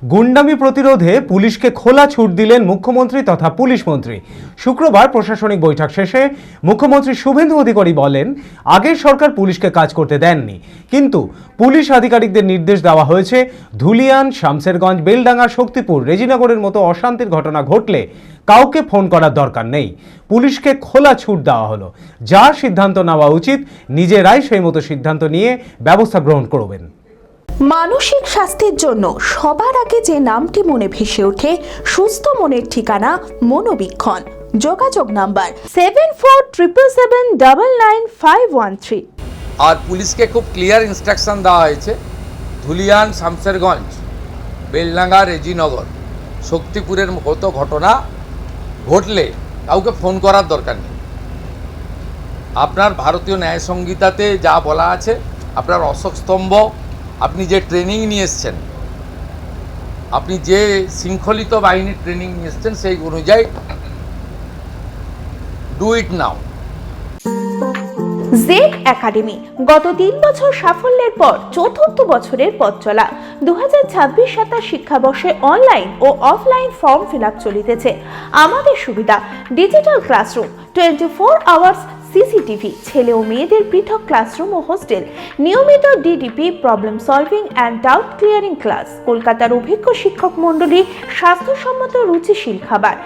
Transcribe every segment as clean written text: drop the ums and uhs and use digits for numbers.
গুন্ডামি প্রতিরোধে পুলিশকে খোলা ছুট দিলেন মুখ্যমন্ত্রী তথা পুলিশ মন্ত্রী। শুক্রবার প্রশাসনিক বৈঠক শেষে মুখ্যমন্ত্রী শুভেন্দু অধিকারী বলেন, আগের সরকার পুলিশকে কাজ করতে দেননি, কিন্তু পুলিশ আধিকারিকদের নির্দেশ দেওয়া হয়েছে ধুলিয়ান, শামসেরগঞ্জ, বেলডাঙ্গা, শক্তিপুর, রেজিনগরের মতো অশান্তির ঘটনা ঘটলে কাউকে ফোন করার দরকার নেই, পুলিশকে খোলা ছুট দেওয়া হলো। যা সিদ্ধান্ত নেওয়া উচিত নিজেরাই সেই মতো সিদ্ধান্ত নিয়ে ব্যবস্থা গ্রহণ করবেন। মানসিক স্বাস্থ্যের জন্য সবার আগে যে নামটি মনে ভেসে ওঠে, সুস্থ মনের ঠিকানা মনোবীক্ষণ। যোগাযোগ নাম্বার 7477799513। আর পুলিশকে খুব ক্লিয়ার ইনস্ট্রাকশন দেওয়া হয়েছে, ধুলিয়ান, শামসেরগঞ্জ, বেলডাঙ্গা, রেজিনগর, শক্তিপুরের মতো ঘটনা ঘটলে কাউকে ফোন করার দরকার নেই। আপনার ভারতীয় ন্যায় সংহিতাতে যা বলা আছে, আপনার অশোক স্তম্ভ, আপনি যে ট্রেনিং নিয়ে এসছেন, আপনি যে শৃঙ্খলিত বাহিনীর ট্রেনিং নিয়ে এসছেন, সেই অনুযায়ী do it now. Z academy গত 3 বছর সাফল্যের পর চতুর্থ বছরের পথ চলা। 2026-27 শিক্ষাবর্ষে অনলাইন ও অফলাইন ফর্ম ফিল আপ চলিতেছে। আমাদের সুবিধা ডিজিটাল ক্লাসরুম, 24 আওয়ার্স সিসিটিভি, ছেলে ও মেয়েদের পৃথক ক্লাসরুম ও হোস্টেল, নিয়মিত DDP, problem solving and doubt clearing class, কলকাতার অভিজ্ঞ শিক্ষক মণ্ডলী, স্বাস্থ্যসম্মত রুচিশীল খাবার,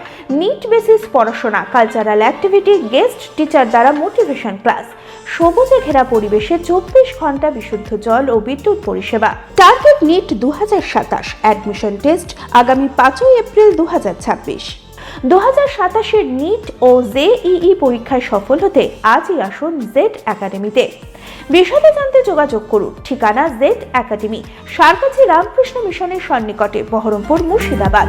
নিট বেসিস পড়াশোনা, কালচারাল অ্যাক্টিভিটি, গেস্ট টিচার দ্বারা মোটিভেশন ক্লাস, সবুজে ঘেরা পরিবেশে 24 ঘন্টা বিশুদ্ধ জল ও বিদ্যুৎ পরিষেবা। টার্গেট নিট 2027, অ্যাডমিশন টেস্ট আগামী 5 এপ্রিল 2026। 2027-এর নিট ও জেইই পরীক্ষায় সফল হতে আজই আসুন জেড একাডেমিতে। বিশদে জানতে যোগাযোগ করুন। ঠিকানা জেড একাডেমি, সারকাছি রামকৃষ্ণ মিশনের সন্নিকটে, বহরমপুর, মুর্শিদাবাদ।